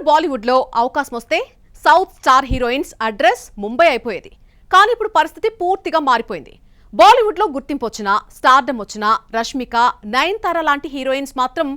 బాలీవుడ్ లో అవకాశం వస్తే south star heroines address Mumbai అయిపోయేది. కానీ ఇప్పుడు పరిస్థితి పూర్తిగా మారిపోయింది. బాలీవుడ్ లో గుర్తింపు వచ్చినా, స్టార్డమ్ వచ్చినా రష్మిక, నయనతార లాంటి హీరోయిన్స్ మాత్రం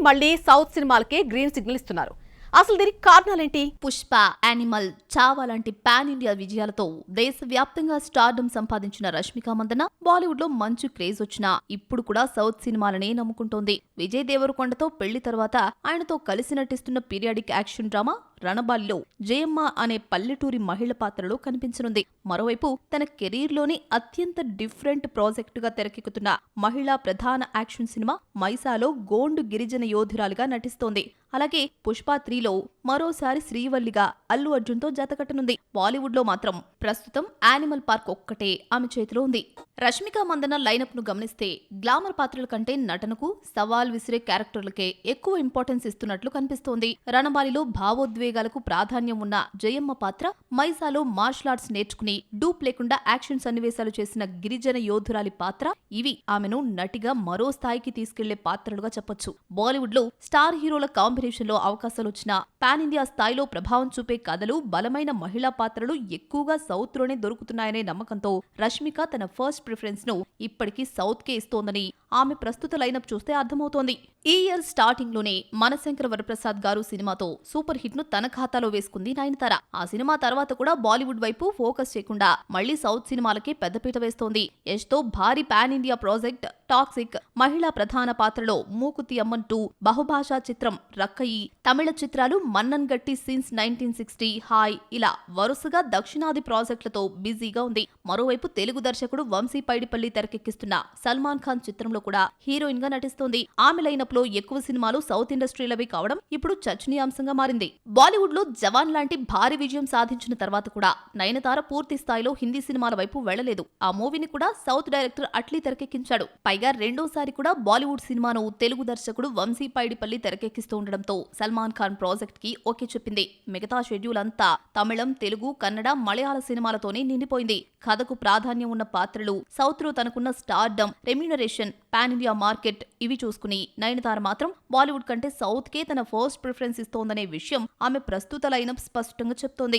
మళ్లీ సౌత్ సినిమాలకే గ్రీన్ సిగ్నల్ ఇస్తున్నారు. అసలు దీనికి కారణాలేంటి? పుష్ప, యానిమల్, చావా లాంటి పాన్ ఇండియా విజయాలతో దేశవ్యాప్తంగా స్టార్డమ్ సంపాదించిన రష్మిక మందన బాలీవుడ్ లో మంచి క్రేజ్ వచ్చినా ఇప్పుడు కూడా సౌత్ సినిమాలనే నమ్ముకుంటోంది. విజయ్ దేవరకొండతో పెళ్లి తర్వాత ఆయనతో కలిసి నటిస్తున్న పీరియాడిక్ యాక్షన్ డ్రామా రణబాలిలో జయమ్మ అనే పల్లెటూరి మహిళ పాత్రలో కనిపించనుంది. మరోవైపు తన కెరీర్ లోని అత్యంత డిఫరెంట్ ప్రాజెక్టుగా తెరకెక్కుతున్న మహిళా ప్రధాన యాక్షన్ సినిమా మైసాలో గోండు గిరిజన యోధురాలిగా నటిస్తోంది. అలాగే పుష్ప 3లో మరోసారి శ్రీవల్లిగా అల్లు అర్జున్ తో జతకట్టనుంది. బాలీవుడ్ లో మాత్రం ప్రస్తుతం యానిమల్ పార్క్ ఒక్కటే ఆమె చేతిలో ఉంది. రష్మిక మందన లైనప్ ను గమనిస్తే గ్లామర్ పాత్రల కంటే నటనకు, సవాల్ విసిరే క్యారెక్టర్లకే ఎక్కువ ఇంపార్టెన్స్ ఇస్తున్నట్లు కనిపిస్తోంది. రణబాలిలో భావోద్వేగాలకు ప్రాధాన్యం ఉన్న జయమ్మ పాత్ర, మైసాలో మార్షల్ ఆర్ట్స్ నేర్చుకుని డూప్ లేకుండా యాక్షన్ సన్నివేశాలు చేసిన గిరిజన యోధురాలి పాత్ర, ఇవి ఆమెను నటిగా మరో స్థాయికి తీసుకెళ్లే పాత్రలుగా చెప్పొచ్చు. బాలీవుడ్ లో స్టార్ హీరోల కాంబినేషన్ లో అవకాశాలు వచ్చినా పాన్ ఇండియా స్థాయిలో ప్రభావం చూపే కథలు, బలమైన మహిళా పాత్రలు ఎక్కువగా సౌత్ లోనే దొరుకుతున్నాయనే నమ్మకంతో రష్మిక తన ఫస్ట్ ప్రిఫరెన్స్ ను ఇప్పటికీ సౌత్ కే ఇస్తోందని ఆమె ప్రస్తుత లైనప్ చూస్తే అర్థమవుతోంది. ఈ ఇయర్ స్టార్టింగ్ లోనే మనశంకర వరప్రసాద్ గారు సినిమాతో సూపర్ హిట్ ను తన ఖాతాలో వేసుకుంది నయనతార. ఆ సినిమా తర్వాత కూడా బాలీవుడ్ వైపు ఫోకస్ చేయకుండా మళ్లీ సౌత్ సినిమాలకే పెద్దపీట వేస్తోంది. యష్ తో భారీ పాన్ ఇండియా ప్రాజెక్ట్ టాక్సిక్, మహిళా ప్రధాన పాత్రలో మూకుతి అమ్మన్ 2, బహుభాషా చిత్రం రక్కయి, తమిళ చిత్రాలు మన్నన్ గట్టి సిన్స్ 1960, హాయ్ ఇలా వరుసగా దక్షిణాది ప్రాజెక్టులతో బిజీగా ఉంది. మరోవైపు తెలుగు దర్శకుడు వంశీ పైడిపల్లి తెరకెక్కిస్తున్న సల్మాన్ ఖాన్ చిత్రంలో కూడా హీరోయిన్ గా నటిస్తోంది. ఆమె లైనప్ లో ఎక్కువ సినిమాలు సౌత్ ఇండస్ట్రీలవి కావడం ఇప్పుడు చర్చనీయాంశంగా మారింది. బాలీవుడ్ లో జవాన్ లాంటి భారీ విజయం సాధించిన తర్వాత కూడా నయనతార పూర్తి స్థాయిలో హిందీ సినిమాల వైపు వెళ్లలేదు. ఆ మూవీని కూడా సౌత్ డైరెక్టర్ అట్లీ తెరకెక్కించాడు. పైగా రెండోసారి కూడా బాలీవుడ్ సినిమాను తెలుగు దర్శకుడు వంశీ పైడిపల్లి తెరకెక్కిస్తూ ఉండడంతో సల్మాన్ ఖాన్ ప్రాజెక్ట్ కి ఓకే చెప్పింది. మిగతా షెడ్యూల్ అంతా తమిళం, తెలుగు, కన్నడ, మలయాళ సినిమాలతోనే నిండిపోయింది. కథకు ప్రాధాన్యం ఉన్న పాత్రలు, సౌత్ లో తనకున్న stardom, remuneration, pan India market ఇవి చూసుకుని నయనతార మాత్రం బాలీవుడ్ కంటే సౌత్ కే తన ఫస్ట్ ప్రిఫరెన్స్ ఇస్తోందనే విషయం ఆమె ప్రస్తుత లైనప్ స్పష్టంగా చెప్తోంది.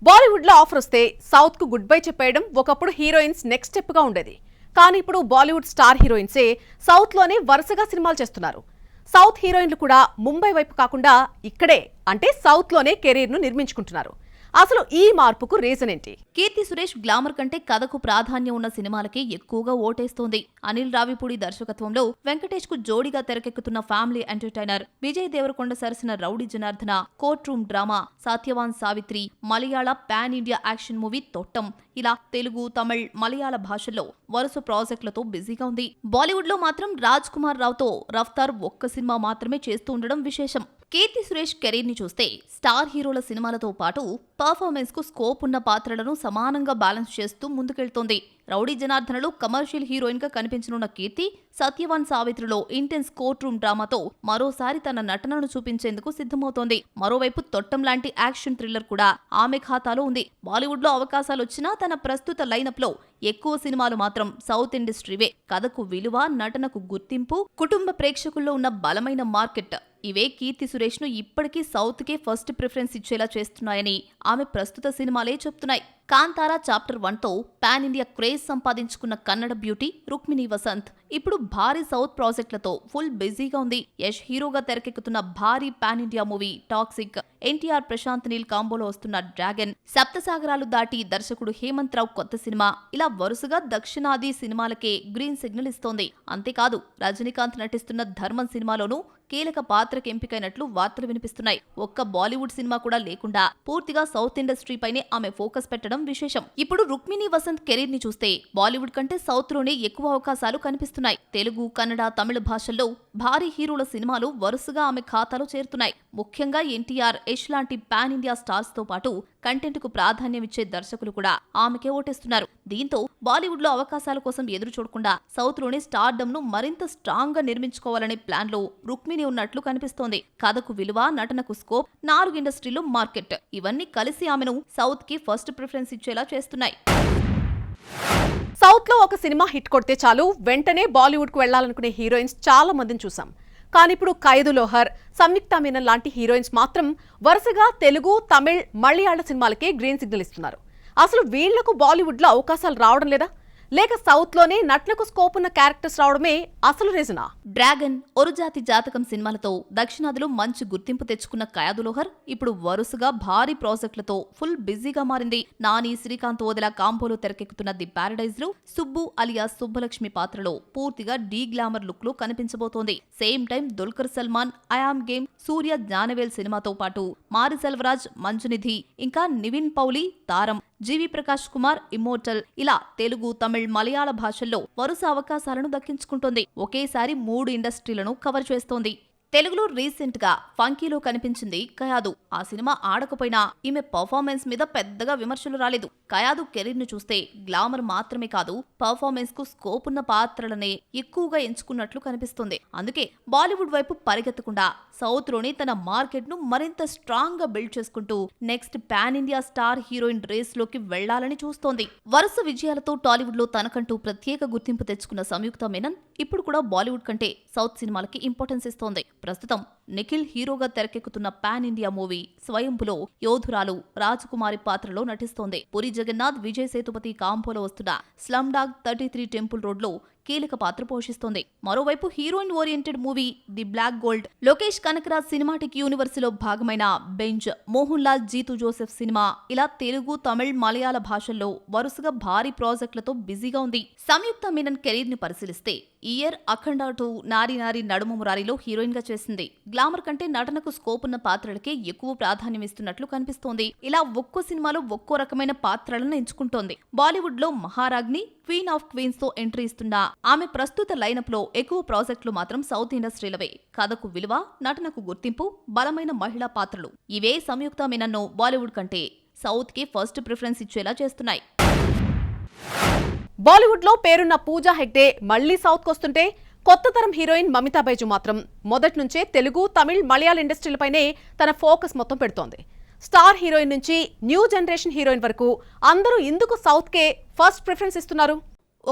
బాలీవుడ్ లో ఆఫర్ వస్తే సౌత్ కు గుడ్ బై చెప్పేయడం ఒకప్పుడు హీరోయిన్స్ నెక్స్ట్ స్టెప్ గా ఉండేది. కానీ ఇప్పుడు బాలీవుడ్ స్టార్ హీరోయిన్సే సౌత్ లోనే వరుసగా సినిమాలు చేస్తున్నారు. సౌత్ హీరోయిన్లు కూడా ముంబై వైపు కాకుండా ఇక్కడే అంటే సౌత్ లోనే కెరీర్ ను నిర్మించుకుంటున్నారు. అసలు ఈ మార్పుకు రీజన్ ఏంటి? కీర్తి సురేష్ గ్లామర్ కంటే కథకు ప్రాధాన్యం ఉన్న సినిమాలకి ఎక్కువగా ఓటేస్తోంది. అనిల్ రావిపూడి దర్శకత్వంలో వెంకటేష్ కు జోడిగా తెరకెక్కుతున్న ఫ్యామిలీ ఎంటర్టైనర్, విజయ్ దేవరకొండ సరసన rowdy Janardhana, court room drama Satyavan Savitri, Malayalam pan India action movie Thottam ఇలా తెలుగు, తమిళ్, మలయాళ భాషల్లో వరుస ప్రాజెక్టులతో బిజీగా ఉంది. బాలీవుడ్ లో మాత్రం రాజ్ కుమార్ రావుతో రఫ్తార్ ఒక్క సినిమా మాత్రమే చేస్తూ ఉండడం విశేషం. కీర్తి సురేష్ కెరీర్ ని చూస్తే స్టార్ హీరోల సినిమాలతో పాటు పర్ఫార్మెన్స్ కు స్కోప్ ఉన్న పాత్రలను సమానంగా బ్యాలెన్స్ చేస్తూ ముందుకెళ్తోంది. రౌడీ జనార్దనలో కమర్షియల్ హీరోయిన్ గా కనిపించనున్న కీర్తి సత్యవాన్ సావిత్రిలో ఇంటెన్స్ కోర్ట్ రూమ్ డ్రామాతో మరోసారి తన నటనను చూపించేందుకు సిద్ధమవుతోంది. మరోవైపు తొట్టం లాంటి యాక్షన్ థ్రిల్లర్ కూడా ఆమె ఖాతాలో ఉంది. బాలీవుడ్ లో అవకాశాలు వచ్చినా తన ప్రస్తుత లైనప్ లో ఎక్కువ సినిమాలు మాత్రం సౌత్ ఇండస్ట్రీవే. కథకు విలువ, నటనకు గుర్తింపు, కుటుంబ ప్రేక్షకుల్లో ఉన్న బలమైన మార్కెట్ ఇవే కీర్తి సురేష్ ను ఇప్పటికీ సౌత్ కే ఫస్ట్ ప్రిఫరెన్స్ ఇచ్చేలా చేస్తున్నాయని ఆమె ప్రస్తుత సినిమాలే చెప్తున్నాయి. కాంతారా చాప్టర్ 1తో పాన్ ఇండియా క్రేజ్ సంపాదించుకున్న కన్నడ బ్యూటీ రుక్మిణి వసంత్ ఇప్పుడు భారీ సౌత్ ప్రాజెక్టులతో ఫుల్ బిజీగా ఉంది. యష్ హీరోగా తెరకెక్కుతున్న భారీ pan India movie Toxic, NTR Prashanth Neel కాంబోలో వస్తున్న డ్రాగన్, సప్తసాగరాలు దాటి దర్శకుడు హేమంత్ రావు కొత్త సినిమా ఇలా వరుసగా దక్షిణాది సినిమాలకే గ్రీన్ సిగ్నల్ ఇస్తోంది. అంతేకాదు రజనీకాంత్ నటిస్తున్న ధర్మం సినిమాలోనూ కీలక పాత్రకు ఎంపికైనట్లు వార్తలు వినిపిస్తున్నాయి. ఒక్క బాలీవుడ్ సినిమా కూడా లేకుండా పూర్తిగా సౌత్ ఇండస్ట్రీ పైనే ఆమె ఫోకస్ పెట్టడం విశేషం. ఇప్పుడు రుక్మిణి వసంత్ కెరీర్ ని చూస్తే బాలీవుడ్ కంటే సౌత్ లోనే ఎక్కువ అవకాశాలు కనిపిస్తున్నాయి. తెలుగు, కన్నడ, తమిళ భాషల్లో భారీ హీరోల సినిమాలు వరుసగా ఆమె ఖాతాలో చేరుతున్నాయి. ముఖ్యంగా ఎన్టీఆర్, యష్ లాంటి పాన్ ఇండియా స్టార్స్ తో పాటు కంటెంట్ కు ప్రాధాన్యమిచ్చే దర్శకులు కూడా ఆమెకే ఓటేస్తున్నారు. దీంతో బాలీవుడ్ లో అవకాశాల కోసం ఎదురు చూడకుండా సౌత్ లోనే స్టార్డమ్ ను మరింత స్ట్రాంగ్ గా నిర్మించుకోవాలనే ప్లాన్ లో రుక్మిణి ఉన్నట్లు కనిపిస్తోంది. కథకు విలువ, నటనకు స్కోప్, 4 ఇండస్ట్రీలో మార్కెట్ ఇవన్నీ కలిసి ఆమెను సౌత్ కి ఫస్ట్ ప్రిఫరెన్స్ ఇచ్చేలా చేస్తున్నాయి. సౌత్ లో ఒక సినిమా హిట్ కొడితే చాలు వెంటనే బాలీవుడ్ కు వెళ్లాలనుకునే హీరోయిన్స్ చాలా మందిని చూసాం. కానిప్పుడు ఖైదు లోహర్, సంయుక్త మీనన్ లాంటి హీరోయిన్స్ మాత్రం వరుసగా తెలుగు, తమిళ్, మలయాళ సినిమాలకే గ్రీన్ సిగ్నల్ ఇస్తున్నారు. అసలు వీళ్లకు బాలీవుడ్ లో అవకాశాలు రావడం లేదా, లేక సౌత్ లోనే నటులకు స్కోప్ ఉన్న క్యారెక్టర్స్ రావడమే అసలు రీజనా? డ్రాగన్, ఒరుజాతి జాతకం సినిమాలతో దక్షిణాదిలో మంచి గుర్తింపు తెచ్చుకున్న ఖయాదు లోహర్ ఇప్పుడు వరుసగా భారీ ప్రాజెక్టులతో ఫుల్ బిజీగా మారింది. నాని, శ్రీకాంత్ ఓదెలా కాంపోలో తెరకెక్కుతున్న ది ప్యారడైజ్ లో సుబ్బు అలియా సుబ్బలక్ష్మి పాత్రలో పూర్తిగా డీ గ్లామర్ లుక్ లో కనిపించబోతోంది. Same time Dulquer Salmaan, I'm game, Suriya, Gnanavel సినిమాతో పాటు మారి సెల్వరాజ్, మంజునిధి, ఇంకా నివిన్ పౌలి, తారం, జీవి ప్రకాష్ కుమార్, ఇమ్మోర్టల్ ఇలా తెలుగు, తమిళ్, మలయాళ భాషల్లో వరుస అవకాశాలను దక్కించుకుంటోంది. ఒకేసారి 3 ఇండస్ట్రీలను కవర్ చేస్తోంది. తెలుగులో రీసెంట్ గా ఫంకీలో కనిపించింది ఖయాదు. ఆ సినిమా ఆడకపోయినా ఈమె పర్ఫార్మెన్స్ మీద పెద్దగా విమర్శలు రాలేదు. ఖయాదు కెరీర్ ను చూస్తే గ్లామర్ మాత్రమే కాదు, పర్ఫార్మెన్స్ కు స్కోప్ ఉన్న పాత్రలనే ఎక్కువగా ఎంచుకున్నట్లు కనిపిస్తుంది. అందుకే బాలీవుడ్ వైపు పరిగెత్తకుండా సౌత్ లోనే తన మార్కెట్ ను మరింత స్ట్రాంగ్ గా బిల్డ్ చేసుకుంటూ next pan India star heroine race లోకి వెళ్లాలని చూస్తోంది. వరుస విజయాలతో టాలీవుడ్ లో తనకంటూ ప్రత్యేక గుర్తింపు తెచ్చుకున్న సంయుక్త మీనన్ ఇప్పుడు కూడా బాలీవుడ్ కంటే సౌత్ సినిమాలకి ఇంపార్టెన్స్ ఇస్తోంది. ప్రస్తుతం నిఖిల్ హీరోగా తెరకెక్కుతున్న పాన్ ఇండియా మూవీ స్వయంపులో యోధురాలు రాజకుమారి పాత్రలో నటిస్తోంది. పూరి జగన్నాథ్, విజయ్ సేతుపతి కాంపోలో వస్తున్న స్లమ్ డాగ్ 33 టెంపుల్ రోడ్ లో కీలక పాత్ర పోషిస్తోంది. మరోవైపు heroine oriented movie the black gold, Lokesh Kanagaraj cinematic universe లో భాగమైన బెంజ్, మోహన్ లాల్, జీతూ జోసెఫ్ సినిమా ఇలా తెలుగు, తమిళ్, మలయాళ భాషల్లో వరుసగా భారీ ప్రాజెక్టులతో బిజీగా ఉంది. సంయుక్త మీనన్ కెరీర్ ని పరిశీలిస్తే ఈ ఇయర్ అఖండ 2, నారి నారి నడుమ మురారిలో హీరోయిన్ గా చేసింది. గ్లామర్ కంటే నటనకు స్కోప్ ఉన్న పాత్రలకే ఎక్కువ ప్రాధాన్యం ఇస్తున్నట్లు కనిపిస్తోంది. ఇలా ఒక్కో సినిమాలో ఒక్కో రకమైన పాత్రలను ఎంచుకుంటోంది. బాలీవుడ్ లో మహారాజ్ని, క్వీన్ ఆఫ్ క్వీన్స్ తో ఎంట్రీ ఇస్తున్న ఆమె ప్రస్తుత లైనప్ లో ఎక్కువ ప్రాజెక్టులు మాత్రం సౌత్ ఇండస్ట్రీలవే. కథకు విలువ, నటనకు గుర్తింపు, బలమైన మహిళా పాత్రలు ఇవే సంయుక్త మీనన్ను బాలీవుడ్ కంటే సౌత్ కి ఫస్ట్ ప్రిఫరెన్స్ ఇచ్చేలా చేస్తున్నాయి. బాలీవుడ్ లో పేరున్న పూజా హెగ్డే మళ్లీ సౌత్ కొస్తుంటే కొత్త తరం హీరోయిన్ మమితా బైజు మాత్రం మొదటి నుంచే తెలుగు, తమిళ్, మలయాళ ఇండస్ట్రీలపైనే తన ఫోకస్ మొత్తం పెడుతోంది. స్టార్ హీరోయిన్ నుంచి న్యూ జనరేషన్ హీరోయిన్ వరకు అందరూ ఇందుకు సౌత్ కే ఫస్ట్ ప్రిఫరెన్స్ ఇస్తున్నారు.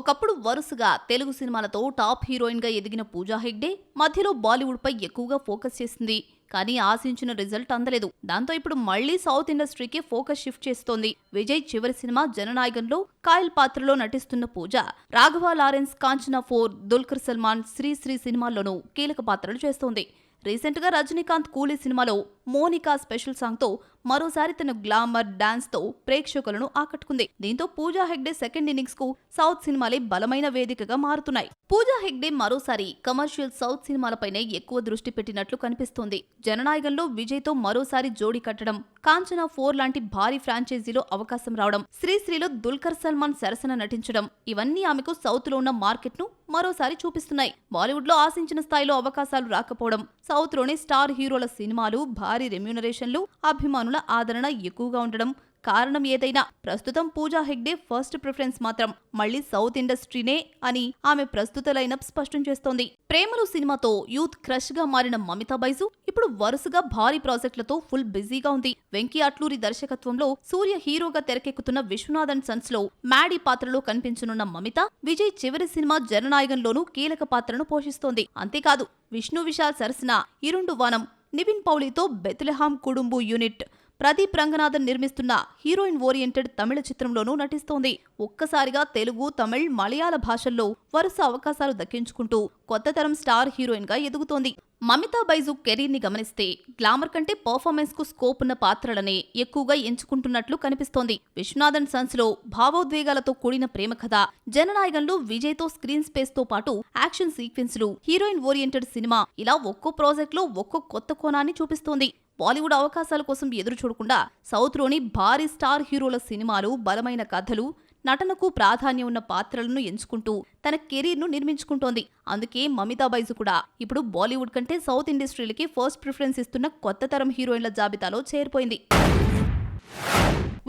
ఒకప్పుడు వరుసగా తెలుగు సినిమాలతో టాప్ హీరోయిన్ గా ఎదిగిన పూజా హెగ్డే మధ్యలో బాలీవుడ్ పై ఎక్కువగా ఫోకస్ చేసింది. కానీ ఆశించిన రిజల్ట్ అందలేదు. దాంతో ఇప్పుడు మళ్లీ సౌత్ ఇండస్ట్రీకి ఫోకస్ షిఫ్ట్ చేస్తోంది. విజయ్ చివరి సినిమా జననాయకంలో కాయల్ పాత్రలో నటిస్తున్న పూజ రాఘవ లారెన్స్, కాంచనా 4, దుల్కర్ సల్మాన్, శ్రీ సినిమాల్లోనూ కీలక పాత్రలు చేస్తోంది. రీసెంట్ గా రజనీకాంత్ కూలీ సినిమాలో మోనికా స్పెషల్ సాంగ్ తో మరోసారి తన గ్లామర్, డాన్స్ తో ప్రేక్షకులను ఆకట్టుకుంది. దీంతో పూజా హెగ్డే సెకండ్ ఇన్నింగ్స్ కు సౌత్ సినిమాలే బలమైన వేదికగా మారుతున్నాయి. పూజా హెగ్డే మరోసారి కమర్షియల్ సౌత్ సినిమాలపైనే ఎక్కువ దృష్టి పెట్టినట్లు కనిపిస్తోంది. జననాయకంలో విజయ్ తో మరోసారి జోడీ కట్టడం, కాంచనా 4 లాంటి భారీ ఫ్రాంచైజీలో అవకాశం రావడం, శ్రీలో దుల్కర్ సల్మాన్ సరసన నటించడం ఇవన్నీ ఆమెకు సౌత్ లో ఉన్న మార్కెట్ ను మరోసారి చూపిస్తున్నాయి. బాలీవుడ్ లో ఆశించిన స్థాయిలో అవకాశాలు రాకపోవడం, సౌత్ లోనే స్టార్ హీరోల సినిమాలు, భారీ రెమ్యూనరేషన్లు, అభిమానుల ఆదరణ ఎక్కువగా ఉండడం కారణం ఏదైనా ప్రస్తుతం పూజా హెగ్డే ఫస్ట్ ప్రిఫరెన్స్ మాత్రం మళ్లీ సౌత్ ఇండస్ట్రీనే అని ఆమె ప్రస్తుత లైనప్ స్పష్టం చేస్తోంది. ప్రేమలు సినిమాతో యూత్ క్రష్ గా మారిన మమితా బైజు ఇప్పుడు వరుసగా భారీ ప్రాజెక్టులతో ఫుల్ బిజీగా ఉంది. వెంకీ అట్లూరి దర్శకత్వంలో సూర్య హీరోగా తెరకెక్కుతున్న విశ్వనాథన్ సన్స్ లో మ్యాడీ పాత్రలో కనిపించనున్న మమిత విజయ్ చివరి సినిమా జననాయకంలోనూ కీలక పాత్రను పోషిస్తోంది. అంతేకాదు విష్ణు విశాల్ సరసన ఇరుండు వానం, నివిన్ పౌలితో బెత్లెహాం కుడుంబు యూనిట్, ప్రదీప్ రంగనాథన్ నిర్మిస్తున్న హీరోయిన్ ఓరియంటెడ్ తమిళ చిత్రంలోనూ నటిస్తోంది. ఒక్కసారిగా తెలుగు, తమిళ్, మలయాళ భాషల్లో వరుస అవకాశాలు దక్కించుకుంటూ కొత్త తరం స్టార్ హీరోయిన్ గా ఎదుగుతోంది. మమితా బైజు కెరీర్ ని గమనిస్తే గ్లామర్ కంటే పర్ఫార్మెన్స్ కు స్కోప్ ఉన్న పాత్రలనే ఎక్కువగా ఎంచుకుంటున్నట్లు కనిపిస్తోంది. విశ్వనాథన్ సన్స్ లో భావోద్వేగాలతో కూడిన ప్రేమ కథ, జననాయకంలో విజయ్ తో స్క్రీన్ స్పేస్ తో పాటు యాక్షన్ సీక్వెన్స్లు, హీరోయిన్ ఓరియంటెడ్ సినిమా ఇలా ఒక్కో ప్రాజెక్ట్ లో ఒక్కో కొత్త కోణాన్ని చూపిస్తోంది. బాలీవుడ్ అవకాశాల కోసం ఎదురు చూడకుండా సౌత్ లోని భారీ స్టార్ హీరోల సినిమాలు, బలమైన కథలు, నటనకు ప్రాధాన్యం ఉన్న పాత్రలను ఎంచుకుంటూ తన కెరీర్ ను నిర్మించుకుంటోంది. అందుకే మమితా బైజు కూడా ఇప్పుడు బాలీవుడ్ కంటే సౌత్ ఇండస్ట్రీలకి ఫస్ట్ ప్రిఫరెన్స్ ఇస్తున్న కొత్త తరం హీరోయిన్ల జాబితాలో చేరిపోయింది.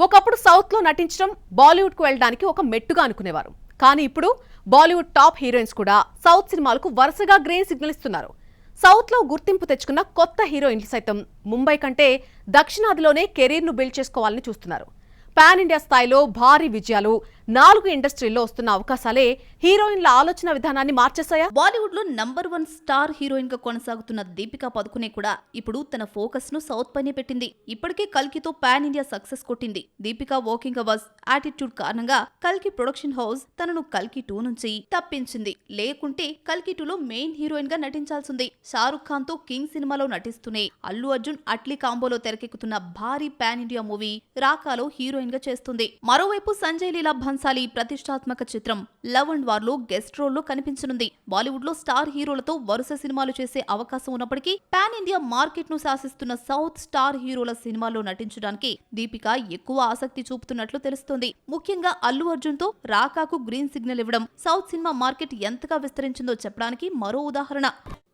ఒకప్పుడు సౌత్ లో నటించడం బాలీవుడ్ కు వెళ్ళడానికి ఒక మెట్టుగా అనుకునేవారు. కానీ ఇప్పుడు బాలీవుడ్ టాప్ హీరోయిన్స్ కూడా సౌత్ సినిమాలకు వరుసగా గ్రీన్ సిగ్నల్ ఇస్తున్నారు. సౌత్ లో గుర్తింపు తెచ్చుకున్న కొత్త హీరోయిన్లు సైతం ముంబై కంటే దక్షిణాదిలోనే కెరీర్ ను బిల్డ్ చేసుకోవాలని చూస్తున్నారు. పాన్ ఇండియా స్థాయిలో భారీ విజయాలు 4 ఇండస్ట్రీల్లో వస్తున్న అవకాశాలే హీరోయిన్ల ఆలోచన విధానాన్ని మార్చేశాయా? బాలీవుడ్ లో #1 స్టార్ హీరోయిన్ గా కొనసాగుతున్న దీపికా పదుకునే కూడా ఇప్పుడు తన ఫోకస్ ను సౌత్ పైనే పెట్టింది. ఇప్పటికే కల్కితో పాన్ ఇండియా సక్సెస్ కొట్టింది. దీపికా వర్కింగ్ అవర్స్, యాటిట్యూడ్ కారణంగా కల్కి ప్రొడక్షన్ హౌస్ తనను కల్కి 2 నుంచి తప్పించింది. లేకుంటే కల్కి 2లో మెయిన్ హీరోయిన్ గా నటించాల్సింది. షారుఖ్ ఖాన్ తో కింగ్ సినిమాలో నటిస్తూనే అల్లు అర్జున్ అట్లీ కాంబోలో తెరకెక్కుతున్న భారీ పాన్ ఇండియా మూవీ రాకాలో హీరోయిన్ గా చేస్తుంది. మరోవైపు సంజయ్ లీలా భన్సాలి ప్రతిష్టాత్మక చిత్రం లవ్ అండ్ వార్ లో గెస్ట్ రోల్ లో కనిపించనుంది. బాలీవుడ్ లో స్టార్ హీరోలతో వరుస సినిమాలు చేసే అవకాశం ఉన్నప్పటికీ పాన్ ఇండియా మార్కెట్ ను శాసిస్తున్న సౌత్ స్టార్ హీరోల సినిమాల్లో నటించడానికి దీపిక ఎక్కువ ఆసక్తి చూపుతున్నట్లు తెలుస్తోంది. ముఖ్యంగా అల్లు అర్జున్ తో రాకాకు గ్రీన్ సిగ్నల్ ఇవ్వడం సౌత్ సినిమా మార్కెట్ ఎంతగా విస్తరించిందో చెప్పడానికి మరో ఉదాహరణ.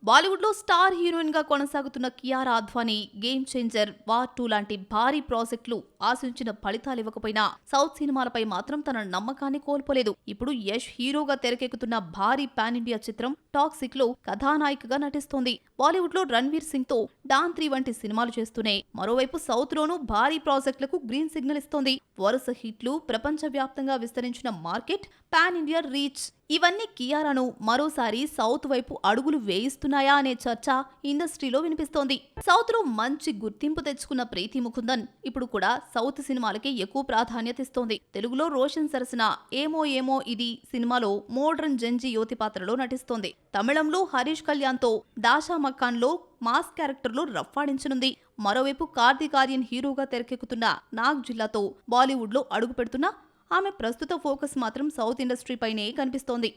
బాలీవుడ్ లో స్టార్ హీరోయిన్ గా కొనసాగుతున్న Kiara Advani, game changer, war 2 లాంటి భారీ ప్రాజెక్టులు ఆశించిన ఫలితాలు ఇవ్వకపోయినా సౌత్ సినిమాలపై మాత్రం తన నమ్మకాన్ని కోల్పోలేదు. ఇప్పుడు యష్ హీరోగా తెరకెక్కుతున్న భారీ పాన్ ఇండియా చిత్రం టాక్సిక్ లో కథానాయికగా నటిస్తోంది. బాలీవుడ్ లో రణ్వీర్ సింగ్ తో డాన్ 3 వంటి సినిమాలు చేస్తూనే మరోవైపు సౌత్ లోనూ భారీ ప్రాజెక్టులకు గ్రీన్ సిగ్నల్ ఇస్తోంది. వరుస హిట్లు, ప్రపంచ వ్యాప్తంగా విస్తరించిన మార్కెట్, పాన్ ఇండియా రీచ్ ఇవన్నీ కియారాను మరోసారి సౌత్ వైపు అడుగులు వేయిస్తున్నాయా అనే చర్చ ఇండస్ట్రీలో వినిపిస్తోంది. సౌత్ లో మంచి గుర్తింపు తెచ్చుకున్న ప్రీతి ముకుందన్ ఇప్పుడు కూడా సౌత్ సినిమాలకి ఎక్కువ ప్రాధాన్యత ఇస్తోంది. తెలుగులో రోషన్ సరసన ఏమో ఏమో ఇది సినిమాలో మోడ్రన్ జంజీ యువతి పాత్రలో నటిస్తోంది. తమిళంలో హరీష్ కళ్యాణ్ తో దాషా మక్కాన్ లో మాస్ క్యారెక్టర్ లో రఫ్ఫాడించనుంది. మరోవైపు కార్తీక్ ఆర్యన్ హీరోగా తెరకెక్కుతున్న నాగ్ జిల్లాతో బాలీవుడ్ లో అడుగు పెడుతున్న ఆమె ప్రస్తుత ఫోకస్ మాత్రం సౌత్ ఇండస్ట్రీ పైనే కనిపిస్తోంది.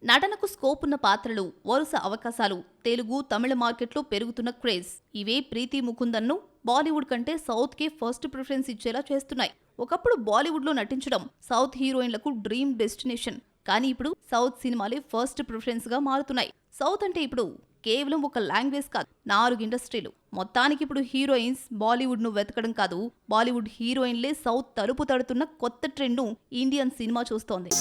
నటనకు స్కోప్ ఉన్న పాత్రలు, వరుస అవకాశాలు, తెలుగు, తమిళ మార్కెట్లో పెరుగుతున్న క్రేజ్ ఇవే ప్రీతి ముకుందన్ను బాలీవుడ్ కంటే సౌత్ కే ఫస్ట్ ప్రిఫరెన్స్ ఇచ్చేలా చేస్తున్నాయి. ఒకప్పుడు బాలీవుడ్ లో నటించడం సౌత్ హీరోయిన్లకు డ్రీమ్ డెస్టినేషన్. కానీ ఇప్పుడు సౌత్ సినిమాలే ఫస్ట్ ప్రిఫరెన్స్ గా మారుతున్నాయి. సౌత్ అంటే ఇప్పుడు కేవలం ఒక లాంగ్వేజ్ కాదు, 4 ఇండస్ట్రీలు. మొత్తానికి ఇప్పుడు హీరోయిన్స్ బాలీవుడ్ ను వెతకడం కాదు, బాలీవుడ్ హీరోయిన్లే సౌత్ తలుపు తడుతున్న కొత్త ట్రెండ్ ను ఇండియన్ సినిమా చూస్తోంది.